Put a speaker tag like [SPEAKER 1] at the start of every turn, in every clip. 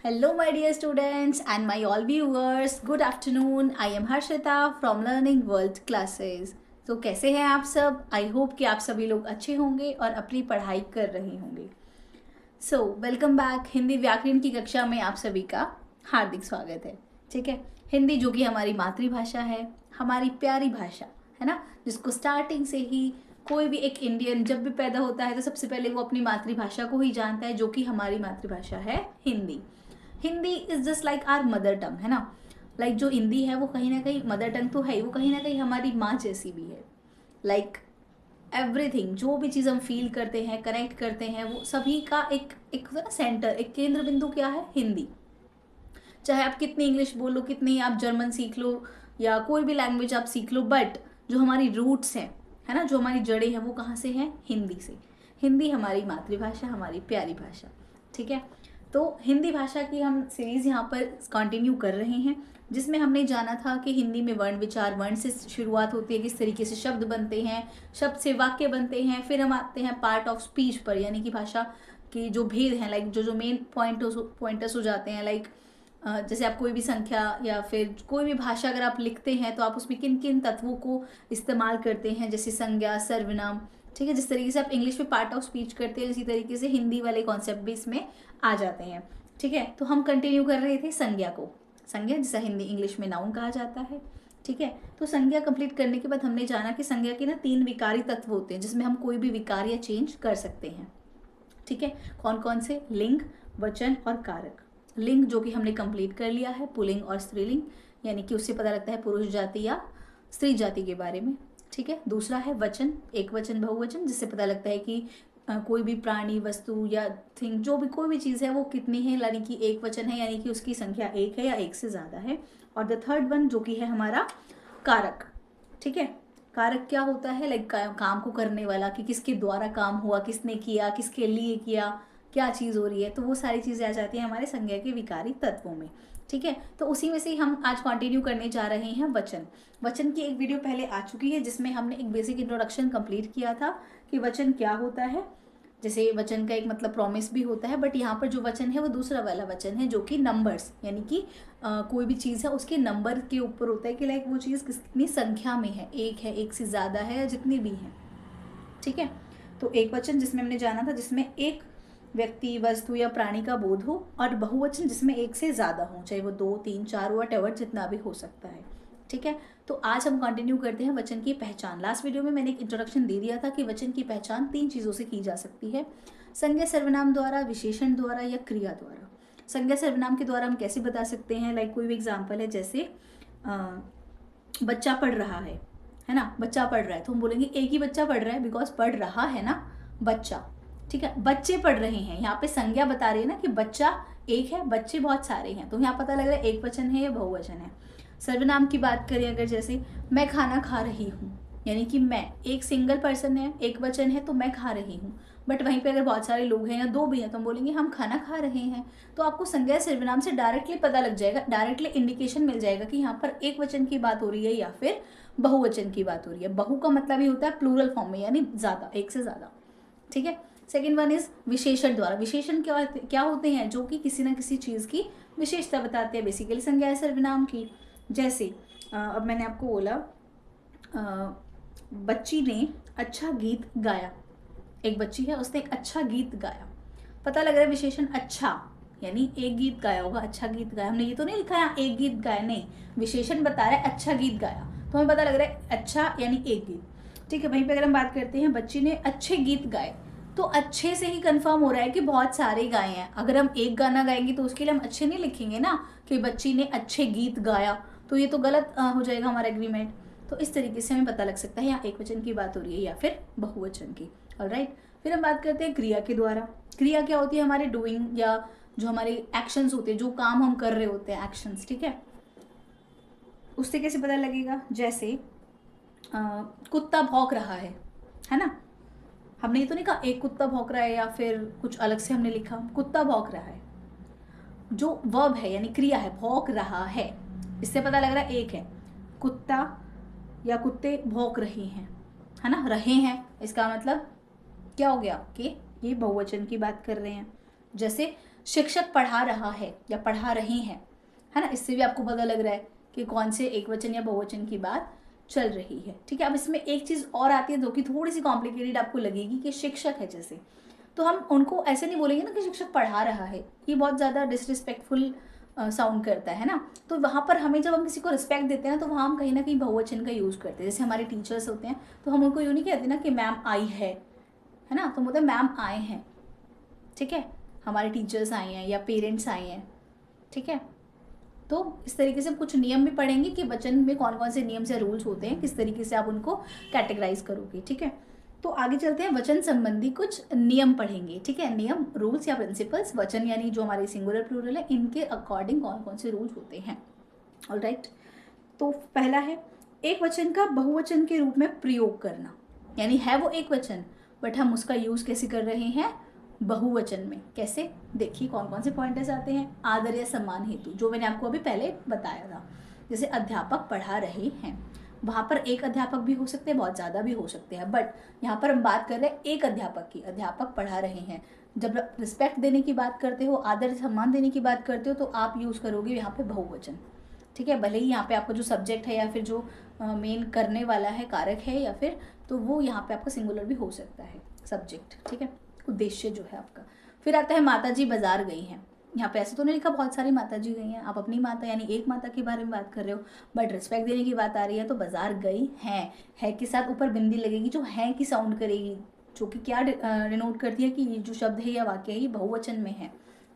[SPEAKER 1] Hello, my dear students and my all viewers. Good afternoon. I am Harshita from Learning World Classes. तो कैसे हैं आप सब? I hope कि आप सभी लोग अच्छे होंगे और अपनी पढ़ाई कर रहे होंगे. So welcome back. हिंदी व्याकरण की कक्षा में आप सभी का हार्दिक स्वागत है. ठीक है, हिंदी जो कि हमारी मातृभाषा है, हमारी प्यारी भाषा है ना, जिसको स्टार्टिंग से ही कोई भी एक इंडियन जब भी पैदा होता है तो सबसे पहले वो अपनी मातृभाषा को ही जानता है, जो कि हमारी मातृभाषा है Hindi. Hindi is just like our mother tongue, है ना. लाइक जो हिंदी है वो कहीं ना कहीं मदर टंग तो है, वो कहीं ना कहीं हमारी माँ जैसी भी है. लाइक एवरीथिंग, जो भी चीज़ हम फील करते हैं, कनेक्ट करते हैं, वो सभी का एक एक ना सेंटर, एक केंद्र बिंदु क्या है? हिंदी. चाहे आप कितनी इंग्लिश बोलो, कितनी आप जर्मन सीख लो या कोई भी लैंग्वेज आप सीख लो, बट जो हमारी रूट्स हैं, है ना, जो हमारी जड़ें हैं, वो कहाँ से हैं? हिंदी से. हिंदी हमारी मातृभाषा, हमारी प्यारी भाषा. ठीक है, तो हिंदी भाषा की हम सीरीज़ यहाँ पर कंटिन्यू कर रहे हैं, जिसमें हमने जाना था कि हिंदी में वर्ण विचार, वर्ण से शुरुआत होती है, किस तरीके से शब्द बनते हैं, शब्द से वाक्य बनते हैं. फिर हम आते हैं पार्ट ऑफ स्पीच पर, यानी कि भाषा के जो भेद हैं, लाइक जो मेन पॉइंटर्स हो जाते हैं. लाइक जैसे आप कोई भी संख्या या फिर कोई भी भाषा अगर आप लिखते हैं तो आप उसमें किन किन तत्वों को इस्तेमाल करते हैं, जैसे संज्ञा, सर्वनाम. ठीक है, जिस तरीके से आप इंग्लिश में पार्ट ऑफ स्पीच करते हैं, इसी तरीके से हिंदी वाले कॉन्सेप्ट भी इसमें आ जाते हैं. ठीक है, तो हम कंटिन्यू कर रहे थे संज्ञा को. संज्ञा जिसे हिंदी इंग्लिश में नाउन कहा जाता है. ठीक है, तो संज्ञा कंप्लीट करने के बाद हमने जाना कि संज्ञा के ना 3 विकारी तत्व होते हैं, जिसमें हम कोई भी विकार या चेंज कर सकते हैं. ठीक है, कौन कौन से? लिंग, वचन और कारक. लिंग जो कि हमने कंप्लीट कर लिया है, पुल्लिंग और स्त्रीलिंग, यानी कि उससे पता लगता है पुरुष जाति या स्त्री जाति के बारे में. ठीक है, दूसरा है वचन, एक वचन, बहुवचन, जिससे पता लगता है कि कोई भी प्राणी, वस्तु या थिंग, जो भी कोई भी चीज़ है वो कितनी है, यानी कि एक वचन है, यानी कि उसकी संख्या एक है या एक से ज़्यादा है. और द थर्ड वन जो कि है हमारा कारक. ठीक है, कारक क्या होता है? लाइक काम को करने वाला, कि किसके द्वारा काम हुआ, किसने किया, किसके लिए किया, क्या चीज़ हो रही है, तो वो सारी चीज़ें आ जाती हैं हमारे संज्ञा के विकारी तत्वों में. ठीक है, तो उसी में से हम आज कंटिन्यू करने जा रहे हैं वचन. वचन की एक वीडियो पहले आ चुकी है, जिसमें हमने एक बेसिक इंट्रोडक्शन कंप्लीट किया था कि वचन क्या होता है. जैसे वचन का एक मतलब प्रॉमिस भी होता है, बट यहाँ पर जो वचन है वो दूसरा वाला वचन है, जो कि नंबर्स, यानी कि कोई भी चीज़ है उसके नंबर के ऊपर होता है कि लाइक वो चीज़ कितनी संख्या में है, एक है, एक से ज़्यादा है, या जितनी भी है. ठीक है, तो एक वचन जिसमें हमने जाना था जिसमें एक व्यक्ति, वस्तु या प्राणी का बोध हो, और बहुवचन जिसमें एक से ज़्यादा हो, चाहे वो 2, 3, 4 वट जितना भी हो सकता है. ठीक है, तो आज हम कंटिन्यू करते हैं वचन की पहचान. लास्ट वीडियो में मैंने एक इंट्रोडक्शन दे दिया था कि वचन की पहचान 3 चीज़ों से की जा सकती है: संज्ञा सर्वनाम द्वारा, विशेषण द्वारा या क्रिया द्वारा. संज्ञा सर्वनाम के द्वारा हम कैसे बता सकते हैं? लाइक कोई भी एग्जाम्पल है, जैसे बच्चा पढ़ रहा है ना, बच्चा पढ़ रहा है, तो हम बोलेंगे एक ही बच्चा पढ़ रहा है, बिकॉज पढ़ रहा है ना बच्चा. ठीक है, बच्चे पढ़ रहे हैं, यहाँ पे संज्ञा बता रही है ना कि बच्चा एक है, बच्चे बहुत सारे हैं, तो यहाँ पता लग रहा है एक वचन है या बहुवचन है. सर्वनाम की बात करें अगर, जैसे मैं खाना खा रही हूँ, यानी कि मैं एक सिंगल पर्सन है, एक वचन है, तो मैं खा रही हूँ. बट वहीं पे अगर बहुत सारे लोग हैं या 2 भी हैं तो हम बोलेंगे हम खाना खा रहे हैं. तो आपको संज्ञा सर्वनाम से डायरेक्टली पता लग जाएगा, डायरेक्टली इंडिकेशन मिल जाएगा कि यहाँ पर एक वचन की बात हो रही है या फिर बहुवचन की बात हो रही है. बहु का मतलब ही होता है प्लूरल फॉर्म में, यानी ज़्यादा, एक से ज़्यादा. ठीक है, सेकेंड वन इज विशेषण द्वारा. विशेषण क्या होते हैं? जो कि किसी ना किसी चीज़ की विशेषता बताते हैं, बेसिकली संज्ञा है सर्वनाम की. जैसे अब मैंने आपको बोला बच्ची ने अच्छा गीत गाया. एक बच्ची है, उसने एक अच्छा गीत गाया, पता लग रहा है विशेषण अच्छा, यानी एक गीत गाया होगा, अच्छा गीत गाया. हमने ये तो नहीं लिखा है एक गीत गाया, नहीं, विशेषण बता रहा है अच्छा गीत गाया, तो हमें पता लग रहा है अच्छा यानी एक गीत. ठीक है, वहीं पे अगर हम बात करते हैं बच्ची ने अच्छे गीत गाए, तो अच्छे से ही कंफर्म हो रहा है कि बहुत सारे गाए हैं. अगर हम एक गाना गाएंगे तो उसके लिए हम अच्छे नहीं लिखेंगे ना, कि बच्ची ने अच्छे गीत गाया, तो ये तो गलत हो जाएगा हमारा एग्रीमेंट. तो इस तरीके से हमें पता लग सकता है यहाँ एक वचन की बात हो रही है या फिर बहुवचन की. ऑलराइट, फिर हम बात करते हैं क्रिया के द्वारा. क्रिया क्या होती है? हमारे डूइंग, या जो हमारे एक्शंस होते हैं, जो काम हम कर रहे होते हैं, एक्शंस. ठीक है, उससे कैसे पता लगेगा? जैसे कुत्ता भौंक रहा है ना, हमने ये तो नहीं कहा एक कुत्ता भौंक रहा है या फिर कुछ अलग से हमने लिखा, कुत्ता भौंक रहा है. जो वर्ब है यानी क्रिया है, भौंक रहा है, इससे पता लग रहा है एक है, कुत्ता या कुत्ते भौंक रहे हैं, है ना, रहे हैं, इसका मतलब क्या हो गया कि ये बहुवचन की बात कर रहे हैं. जैसे शिक्षक पढ़ा रहा है या पढ़ा रहे हैं, है ना, इससे भी आपको पता लग रहा है कि कौन से एक वचन या बहुवचन की बात चल रही है। ठीक है, अब इसमें एक चीज़ और आती है जो कि थोड़ी सी कॉम्प्लिकेटेड आपको लगेगी कि शिक्षक है जैसे, तो हम उनको ऐसे नहीं बोलेंगे ना कि शिक्षक पढ़ा रहा है, ये बहुत ज़्यादा डिसरिस्पेक्टफुल साउंड करता है ना। तो वहाँ पर हमें जब हम किसी को रिस्पेक्ट देते हैं ना, तो वहाँ हम कहीं ना कहीं बहुवचन का यूज़ करते हैं। जैसे हमारे टीचर्स होते हैं तो हम उनको यूँ नहीं कहते ना कि मैम आई है ना, तो बोलते हैं मैम आए हैं। ठीक है, हमारे टीचर्स आए हैं या पेरेंट्स आए हैं। ठीक है, तो इस तरीके से हम कुछ नियम भी पढ़ेंगे कि वचन में कौन कौन से नियम से रूल्स होते हैं, किस तरीके से आप उनको कैटेगराइज करोगे। ठीक है, तो आगे चलते हैं, वचन संबंधी कुछ नियम पढ़ेंगे। ठीक है, नियम, रूल्स या प्रिंसिपल्स, वचन यानी जो हमारे सिंगुलर प्लूरल है, इनके अकॉर्डिंग कौन कौन से रूल्स होते हैं। ऑलराइट, तो पहला है एक वचन का बहुवचन के रूप में प्रयोग करना, यानी है वो एक वचन बट हम उसका यूज़ कैसे कर रहे हैं, बहुवचन में। कैसे, देखिए कौन कौन से पॉइंटर्स आते हैं। आदर या सम्मान हेतु, जो मैंने आपको अभी पहले बताया था, जैसे अध्यापक पढ़ा रहे हैं, वहाँ पर एक अध्यापक भी हो सकते हैं, बहुत ज़्यादा भी हो सकते हैं, बट यहाँ पर हम बात कर रहे हैं एक अध्यापक की, अध्यापक पढ़ा रहे हैं। जब रिस्पेक्ट देने की बात करते हो, आदर सम्मान देने की बात करते हो, तो आप यूज़ करोगे यहाँ पे बहुवचन। ठीक है, भले ही यहाँ पे आपका जो सब्जेक्ट है या फिर जो मेन करने वाला है कारक है या फिर, तो वो यहाँ पे आपका सिंगुलर भी हो सकता है सब्जेक्ट। ठीक है, उद्देश्य जो है आपका। फिर आता है माता जी बाजार गई हैं। यहाँ पे ऐसे तो नहीं लिखा बहुत सारी माता जी गई हैं, आप अपनी माता यानी एक माता के बारे में बात कर रहे हो, बट रिस्पेक्ट देने की बात आ रही है तो बाजार गई हैं, है के साथ ऊपर बिंदी लगेगी जो है की साउंड करेगी, जो कि क्या डिनोट करती है कि ये जो शब्द है या वाक्य है ये बहुवचन में है।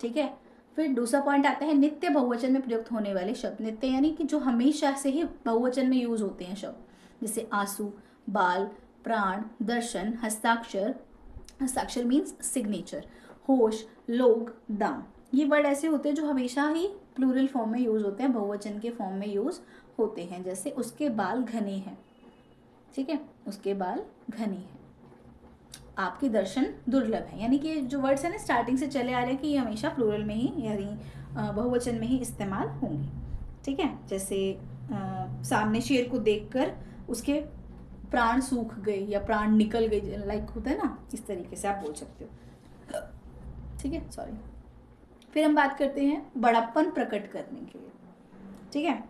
[SPEAKER 1] ठीक है, फिर दूसरा पॉइंट आता है नित्य बहुवचन में प्रयुक्त होने वाले शब्द। नित्य यानी कि जो हमेशा से ही बहुवचन में यूज होते हैं शब्द, जैसे आंसू, बाल, प्राण, दर्शन, हस्ताक्षर, हस्ताक्षर मीन्स सिग्नेचर, होश, लोग, दाम। ये वर्ड ऐसे होते हैं जो हमेशा ही प्लूरल फॉर्म में यूज होते हैं, बहुवचन के फॉर्म में यूज होते हैं। जैसे उसके बाल घने हैं। ठीक है, उसके बाल घने हैं। आपके दर्शन दुर्लभ है, यानी कि जो वर्ड्स है ना स्टार्टिंग से चले आ रहे हैं कि ये हमेशा प्लूरल में ही यानी बहुवचन में ही इस्तेमाल होंगे। ठीक है, जैसे सामने शेर को देखकर उसके प्राण सूख गए या प्राण निकल गए, लाइक होता है ना, इस तरीके से आप बोल सकते हो। ठीक है, सॉरी। फिर हम बात करते हैं बड़प्पन प्रकट करने के लिए। ठीक है,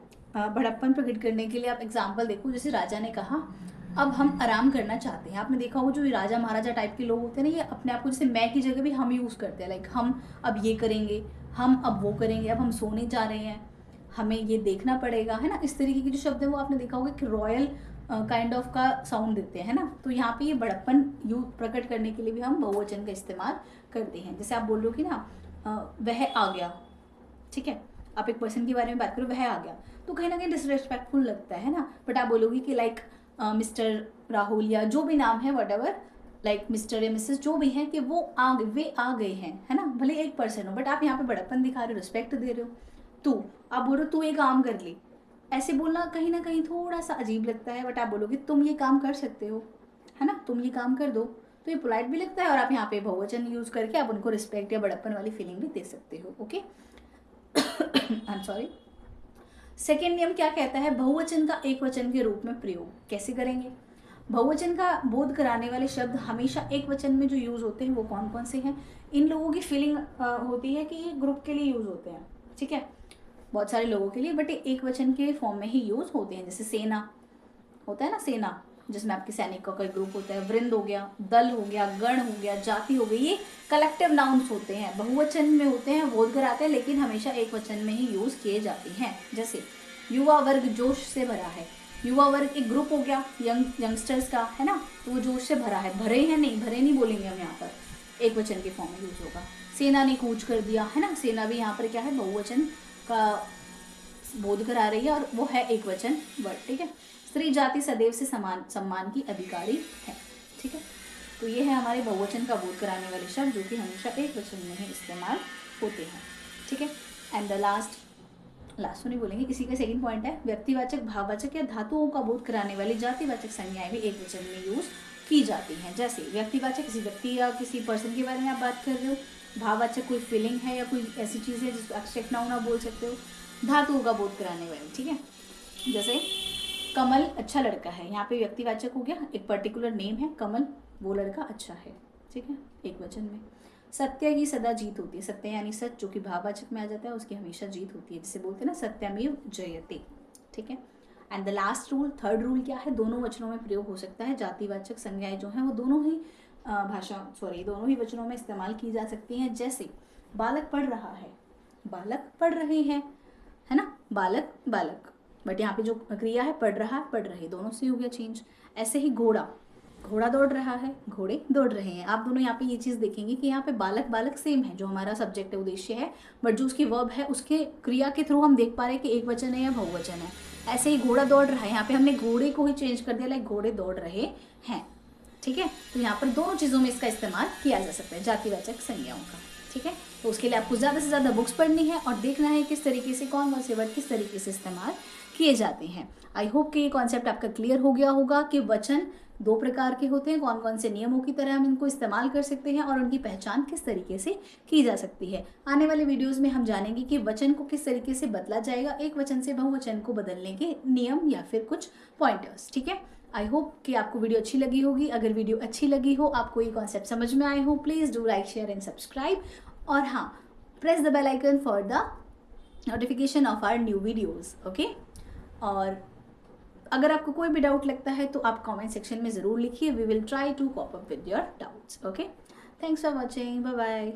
[SPEAKER 1] बड़प्पन प्रकट करने के लिए आप एग्जाम्पल देखो, जैसे राजा ने कहा अब हम आराम करना चाहते हैं। आपने देखा होगा जो राजा महाराजा टाइप के लोग होते हैं ना, ये अपने आप को जैसे मैं की जगह भी हम यूज़ करते हैं, लाइक हम अब ये करेंगे, हम अब वो करेंगे, अब हम सोने जा रहे हैं, हमें ये देखना पड़ेगा, है ना। इस तरीके के जो शब्द है वो आपने देखा होगा कि रॉयल काइंड ऑफ का साउंड देते हैं, है ना। तो यहाँ पे ये बड़प्पन यू प्रकट करने के लिए भी हम बहुवचन का इस्तेमाल करते हैं। जैसे आप बोल रहे हो कि ना वह आ गया। ठीक है, आप एक पर्सन के बारे में बात करो, वह आ गया, तो कहीं ना कहीं डिसरेस्पेक्टफुल लगता है ना। बट आप बोलोगे कि लाइक मिस्टर राहुल या जो भी नाम है वट एवर, लाइक मिस्टर या मिसेस जो भी है, कि वो आ गए, वे आ गए हैं, है ना। भले एक पर्सन हो बट आप यहाँ पे बड़प्पन दिखा रहे हो, रिस्पेक्ट दे रहे हो। तू, आप बोल रहे हो तू ये काम कर ले, ऐसे बोलना कहीं ना कहीं थोड़ा सा अजीब लगता है। बट आप बोलोगे तुम ये काम कर सकते हो, है ना, तुम ये काम कर दो, तो ये पोलाइट भी लगता है और आप यहाँ पे बहुवचन यूज करके आप उनको रिस्पेक्ट या बड़प्पन वाली फीलिंग भी दे सकते हो। Okay, I am sorry. Second नियम क्या कहता है, बहुवचन का एक वचन के रूप में प्रयोग कैसे करेंगे। बहुवचन का बोध कराने वाले शब्द हमेशा एक वचन में जो यूज होते हैं वो कौन कौन से हैं। इन लोगों की फीलिंग होती है कि ये ग्रुप के लिए यूज होते हैं, ठीक है, बहुत सारे लोगों के लिए, बट एक वचन के फॉर्म में ही यूज होते हैं। जैसे सेना होता है ना, सेना जिसमें आपके सैनिक का कोई ग्रुप होता है, वृंद हो गया, दल हो गया, गण हो गया, जाति हो गई, ये कलेक्टिव नाउन्स होते हैं, बहुवचन में होते हैं, बोध कराते हैं, लेकिन हमेशा एक वचन में ही यूज किए जाते हैं। जैसे युवा वर्ग जोश से भरा है, युवा वर्ग एक ग्रुप हो गया यंगस्टर्स का, है ना, तो वो जोश से भरा है, भरे हैं नहीं, भरे नहीं बोलेंगे हम यहाँ पर, एक वचन के फॉर्म में यूज होगा। सेना ने कूच कर दिया, है ना, सेना भी यहाँ पर क्या है, बहुवचन का बोध करा रही है और वो है एक वचन वर्ड। ठीक है, स्त्री जाति सदैव से सम्मान की अधिकारी है। ठीक है, तो ये है हमारे बहुवचन का बोध कराने वाले शब्द जो कि हमेशा एक वचन में ही इस्तेमाल होते हैं। ठीक है, एंड द लास्ट तो नहीं बोलेंगे, इसी का सेकंड पॉइंट है व्यक्तिवाचक, भाववाचक या धातुओं का बोध कराने वाली जातिवाचक संज्ञाएं भी एक वचन में यूज की जाती हैं। जैसे व्यक्तिवाचक किसी व्यक्ति या किसी पर्सन के बारे में आप बात कर रहे हो, भाववाचक कोई फीलिंग है या कोई ऐसी चीज़ है जिसको एब्स्ट्रैक्ट नाउन आप बोल सकते हो, धातुओं का बोध कराने वाली। ठीक है, जैसे कमल अच्छा लड़का है, यहाँ पे व्यक्तिवाचक हो गया, एक पर्टिकुलर नेम है कमल, वो लड़का अच्छा है। ठीक है, एक वचन में। सत्य की सदा जीत होती है। सत्य यानी सच, जो कि भाववाचक में आ जाता है, उसकी हमेशा जीत होती है, जिसे बोलते हैं ना सत्यमेव जयते। ठीक है। And the last rule, third rule क्या है, दोनों वचनों में प्रयोग हो सकता है। जातिवाचक संज्ञाएं जो हैं वो दोनों ही दोनों ही वचनों में इस्तेमाल की जा सकती हैं। जैसे बालक पढ़ रहा है, बालक पढ़ रहे हैं, है ना, बालक बालक, बट यहाँ पे जो क्रिया है पढ़ रहा पढ़ रहे, दोनों से हो गया चेंज। ऐसे ही घोड़ा, घोड़ा दौड़ रहा है, घोड़े दौड़ रहे हैं। आप दोनों यहाँ पे ये चीज़ देखेंगे कि यहाँ पे बालक बालक सेम है, जो हमारा सब्जेक्ट है, उद्देश्य है, बट जो उसकी वर्ब है उसके क्रिया के थ्रू हम देख पा रहे हैं कि एक वचन है या बहुवचन है। ऐसे ही घोड़ा दौड़ रहा है, यहाँ पे हमने घोड़े को ही चेंज कर दिया, लाइक घोड़े दौड़ रहे हैं। ठीक है। तो यहाँ पर दोनों चीज़ों में इसका इस्तेमाल किया जा सकता है, जातिवाचक संज्ञाओं का। ठीक है। तो उसके लिए आपको ज़्यादा से ज़्यादा बुक्स पढ़नी है और देखना है किस तरीके से कौन कौन से वर्ड किस तरीके से इस्तेमाल किए जाते हैं। आई होप कि ये कॉन्सेप्ट आपका क्लियर हो गया होगा कि वचन दो प्रकार के होते हैं, कौन कौन से नियमों की तरह हम इनको इस्तेमाल कर सकते हैं और उनकी पहचान किस तरीके से की जा सकती है। आने वाले वीडियोस में हम जानेंगे कि वचन को किस तरीके से बदला जाएगा, एक वचन से बहुवचन को बदलने के नियम या फिर कुछ पॉइंटर्स। ठीक है। आई होप कि आपको वीडियो अच्छी लगी होगी। अगर वीडियो अच्छी लगी हो, आपको ये कॉन्सेप्ट समझ में आए हो, please do like share and subscribe. और हाँ, press the bell icon for the notification of our new videos. Okay. और अगर आपको कोई भी डाउट लगता है तो आप कमेंट सेक्शन में ज़रूर लिखिए। We will try to cope up with your doubts. Okay. Thanks for watching. Bye bye.